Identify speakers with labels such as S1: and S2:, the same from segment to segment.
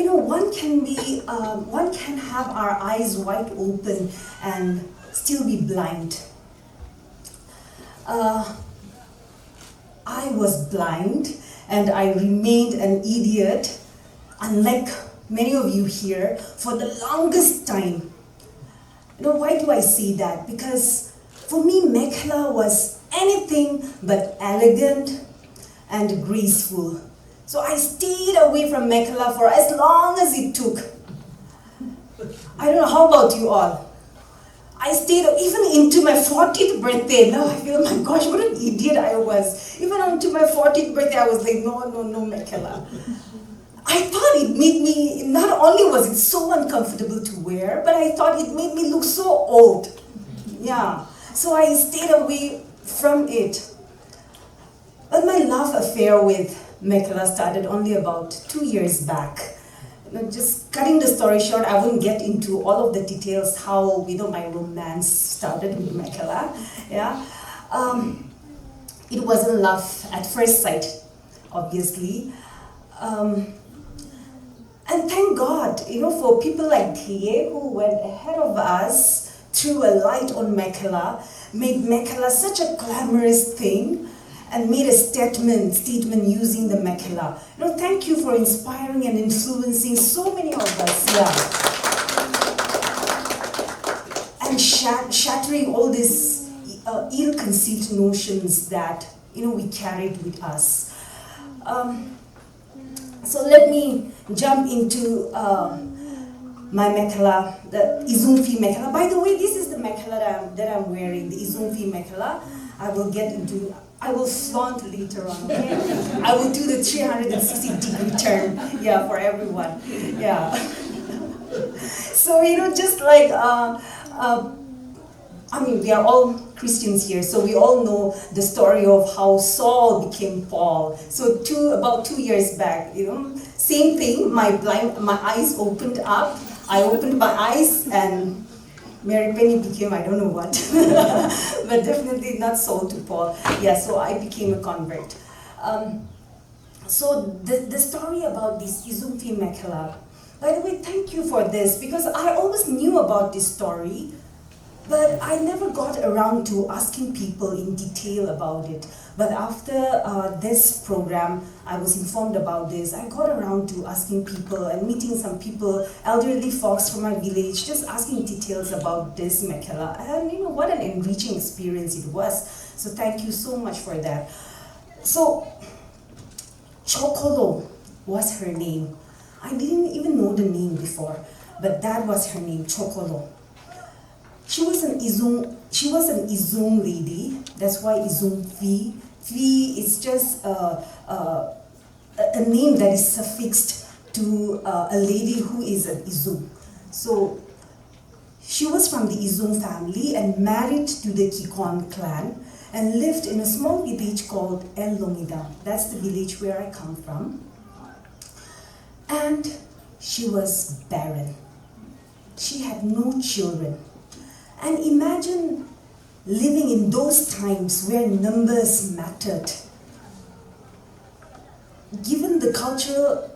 S1: one can have our eyes wide open and still be blind. I was blind and I remained an idiot, unlike many of you here, for the longest time. Why do I say that? Because for me, Mekhela was anything but elegant and graceful. So I stayed away from Mekhela for as long as it took. I don't know, how about you all? I stayed even into my 40th birthday. Now I feel, my gosh, what an idiot I was. Even until my 40th birthday, I was like, no, Mekhela. I thought it made me, not only was it so uncomfortable to wear, but I thought it made me look so old. Yeah, so I stayed away from it. But my love affair with Mekhela started only about 2 years back. Just cutting the story short, I won't get into all of the details how my romance started with Mekhela. Yeah, it wasn't love at first sight, obviously. And thank God, for people like Thiye who went ahead of us, threw a light on Mekhela, made Mekhela such a glamorous thing, and made a statement using the Mekhela. Thank you for inspiring and influencing so many of us, and shattering all these ill-conceived notions that we carried with us. So let me jump into my Mekhela, the Ezungpvui Mekhela. By the way, this is the Mekhela that I'm wearing, the Ezungpvui Mekhela. I will flaunt later on, okay? I will do the 360-degree turn, for everyone, So, just like, we are all Christians here, so we all know the story of how Saul became Paul. So about 2 years back, same thing, my eyes opened up, I opened my eyes and Meripeni became I don't know what, but definitely not Saul to Paul. So I became a convert. So the story about this Ezungpvui Mekhela, by the way, thank you for this, because I always knew about this story, but I never got around to asking people in detail about it. But after this program, I was informed about this. I got around to asking people and meeting some people, elderly folks from my village, just asking details about this Mekhela. And what an enriching experience it was. So thank you so much for that. So Chokho was her name. I didn't even know the name before, but that was her name, Chokho. She was an Izum lady. That's why Ezungpvui. Pvui is just a name that is suffixed to a lady who is an Izum. So she was from the Izum family and married to the Kikon clan and lived in a small village called El Lomida. That's the village where I come from. And she was barren. She had no children. And imagine living in those times where numbers mattered. Given the cultural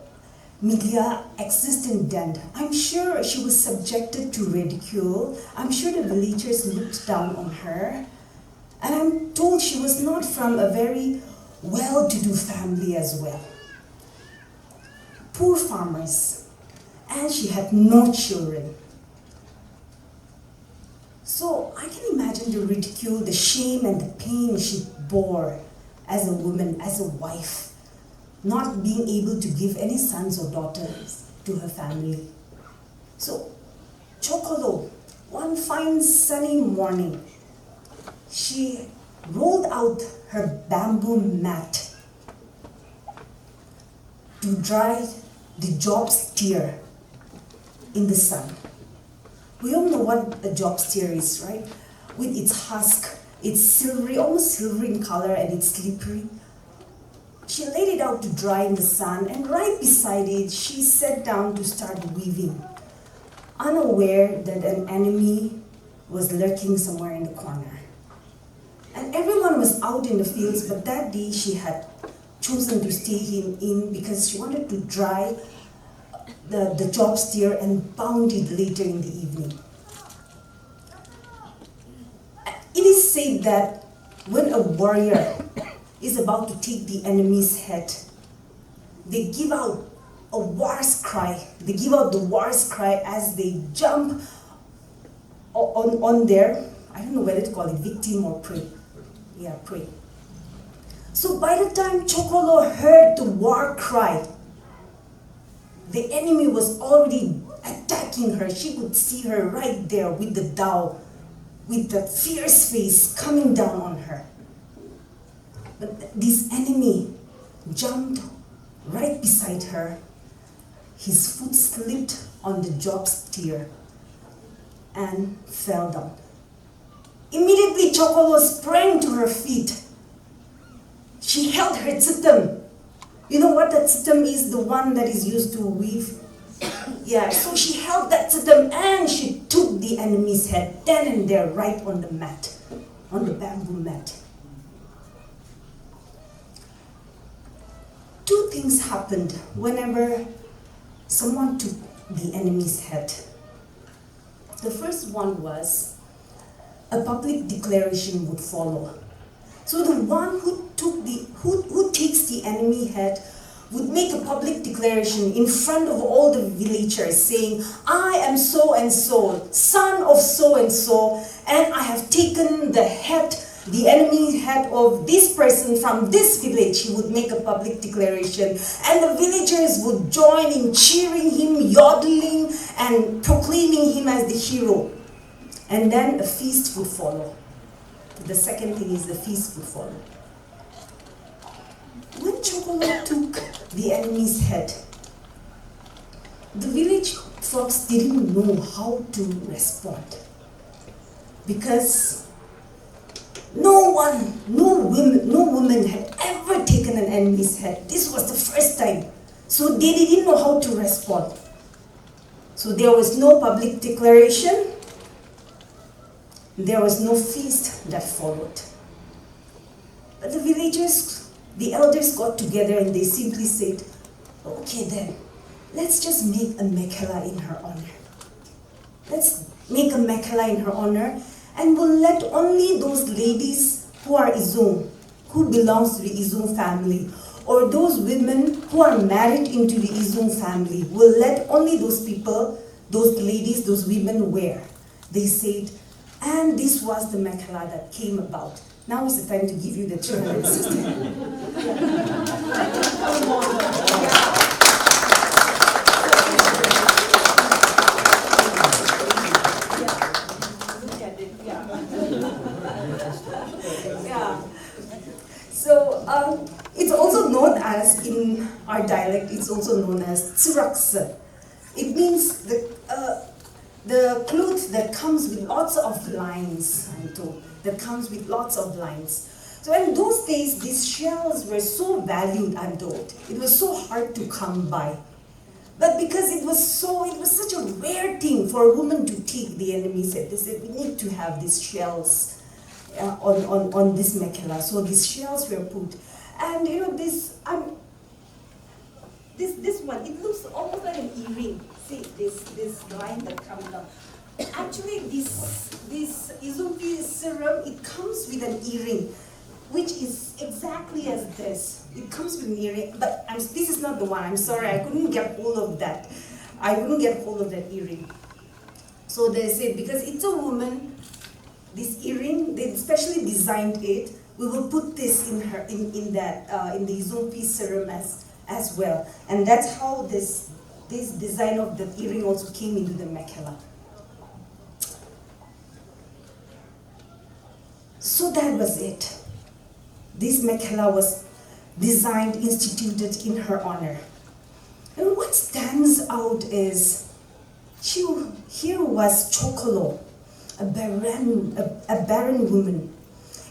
S1: media existing then, I'm sure she was subjected to ridicule. I'm sure the villagers looked down on her. And I'm told she was not from a very well-to-do family as well. Poor farmers. And she had no children. So I can imagine the ridicule, the shame and the pain she bore as a woman, as a wife, not being able to give any sons or daughters to her family. So Chokho, one fine sunny morning, she rolled out her bamboo mat to dry the job steer in the sun. We all know what a job steer is, right? With its husk, it's silvery, almost silvery in color, and it's slippery. She laid it out to dry in the sun, and right beside it, she sat down to start weaving, unaware that an enemy was lurking somewhere in the corner. And everyone was out in the fields, but that day she had chosen to stay in because she wanted to dry the job steer and bound it later in the evening. It is said that when a warrior is about to take the enemy's head, they give out a war's cry. They give out the war's cry as they jump on their, I don't know whether to call it victim or prey. Yeah, prey. So by the time Chokho heard the war cry, the enemy was already attacking her. She could see her right there with the dao, with the fierce face coming down on her. But this enemy jumped right beside her. His foot slipped on the job steer and fell down. Immediately, Chokho sprang to her feet. She held her tsitam. You know what that tsitam is? The one that is used to weave. Yeah, so she held that tsitam and she took the enemy's head then and there right on the mat, on the bamboo mat. Two things happened whenever someone took the enemy's head. The first one was a public declaration would follow. So the one who takes the enemy head would make a public declaration in front of all the villagers saying, I am so and so, son of so and so, and I have taken the enemy head of this person from this village. He would make a public declaration, and the villagers would join in cheering him, yodeling, and proclaiming him as the hero. And then a feast would follow. The second thing is the feast would follow. When Chokho took the enemy's head, the village folks didn't know how to respond, because no woman had ever taken an enemy's head. This was the first time. So they didn't know how to respond. So there was no public declaration. There was no feast that followed. But the villagers, the elders got together and they simply said, okay then, let's just make a Mekhela in her honor. Let's make a Mekhela in her honor, and we'll let only those ladies who are Izung, who belongs to the Izung family, or those women who are married into the Izung family, we'll let only those people, those ladies, those women wear. They said, and this was the Mekhela that came about. Now is the time to give you the 300 system. So it's also known as, in our dialect, it's also known as tsiraksa. It means the cloth that comes with lots of lines, I'm told, that comes with lots of lines. So in those days, these shells were so valued, I'm told. It was so hard to come by. But because it was such a rare thing for a woman to take the enemy's head, they said, we need to have these shells on this Mekhela. So these shells were put. And you know, this one, it looks almost like an earring. See, this line that comes down. Actually, this Ezungpvui serum, it comes with an earring, which is exactly as this. It comes with an earring, but this is not the one. I'm sorry, I couldn't get hold of that. I couldn't get hold of that earring. So they said, because it's a woman, this earring, they specially designed it. We will put this in the Ezungpvui serum as well, and that's how this design of the earring also came into the Mekhela. So that was it. This Mekhela was designed, instituted in her honor. And what stands out is, here was Chokho, a barren woman.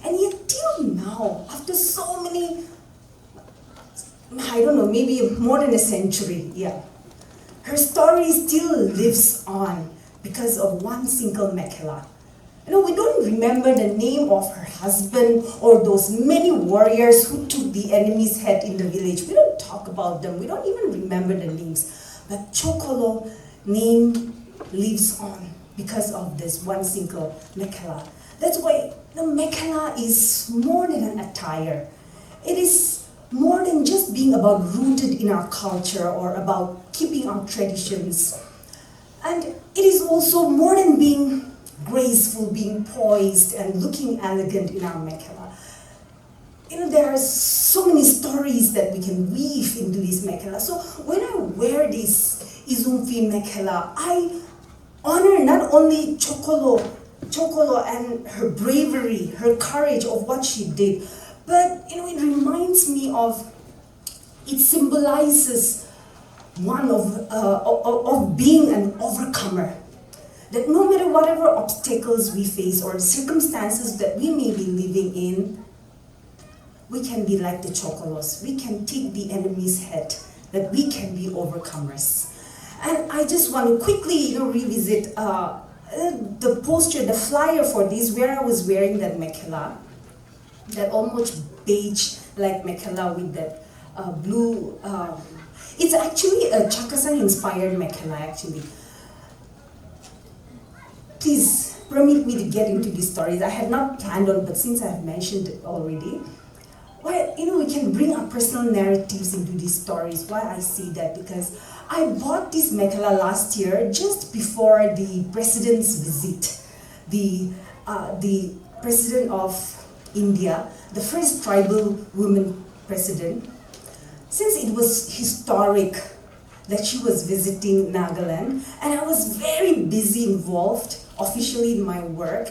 S1: And yet till now, after so many, I don't know, maybe more than a century, yeah, her story still lives on because of one single Mekhela. You know, we don't remember the name of her husband or those many warriors who took the enemy's head in the village. We don't talk about them. We don't even remember the names. but Chokho name lives on because of this one single Mekhela. That's why the Mekhela is more than an attire. It is more than just being about rooted in our culture or about keeping our traditions. And it is also more than being graceful, being poised and looking elegant in our Mekhela. There are so many stories that we can weave into this Mekhela. So when I wear this Ezungpvui Mekhela, I honor not only Chokho and her bravery, her courage of what she did, but it reminds me of, it symbolizes one of being an overcomer. That no matter whatever obstacles we face or circumstances that we may be living in, we can be like the Chokholos. We can take the enemy's head, that we can be overcomers. And I just want to quickly revisit the poster, the flyer for this, where I was wearing that Mekhela, that almost beige like Mekhela with that blue. It's actually a Chakasan inspired Mekhela actually. Please permit me to get into these stories. I had not planned on, but since I have mentioned it already, well, we can bring our personal narratives into these stories. Why I see that? Because I bought this Mekhela last year, just before the president's visit. The president of India, the first tribal woman president. Since it was historic that she was visiting Nagaland, and I was very busy involved officially in my work,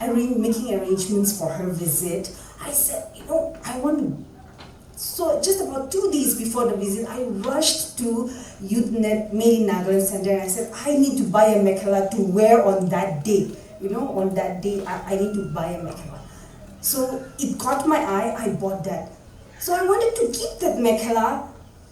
S1: making arrangements for her visit, I said, I want to. So just about 2 days before the visit, I rushed to YouthNet Made in Nagaland Center, and I said, I need to buy a Mekhela to wear on that day. On that day, I need to buy a Mekhela. So it caught my eye, I bought that. So I wanted to keep that Mekhela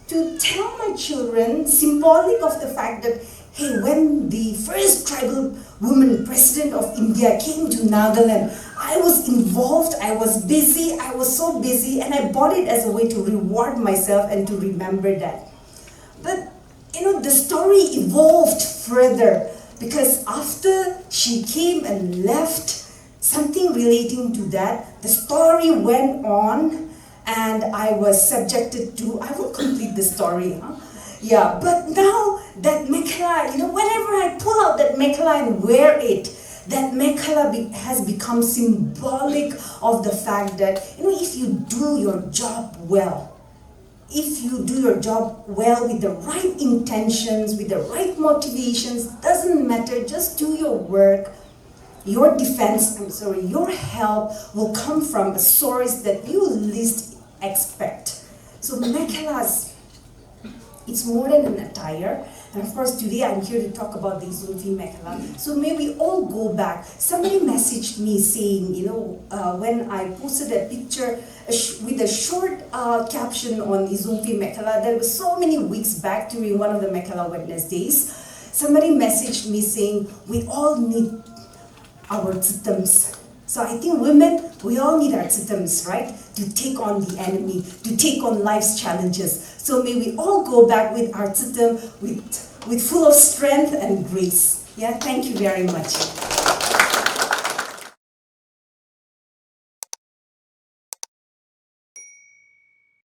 S1: to tell my children, symbolic of the fact that, hey, when the first tribal woman president of India came to Nagaland, I was involved, I was busy, I was so busy, and I bought it as a way to reward myself and to remember that. But, the story evolved further, because after she came and left, something relating to that, the story went on, and I was subjected to, I will complete the story, Yeah, but now that Mekhela, whenever I pull out that Mekhela and wear it, that Mekhela has become symbolic of the fact that, if you do your job well, if you do your job well with the right intentions, with the right motivations, doesn't matter, just do your work, your your help will come from a source that you least expect. So Mekhela's, it's more than an attire. And of course, today I'm here to talk about the Ezungpvui Mekhela. So may we all go back. Somebody messaged me saying, when I posted a picture with a short caption on Ezungpvui Mekhela, that was so many weeks back during one of the Mekhela Wednesdays. Somebody messaged me saying, we all need our tzitams. So I think women, we all need our tzitams, right? To take on the enemy, to take on life's challenges. So may we all go back with our tzitam, with full of strength and grace. Yeah, thank you very much.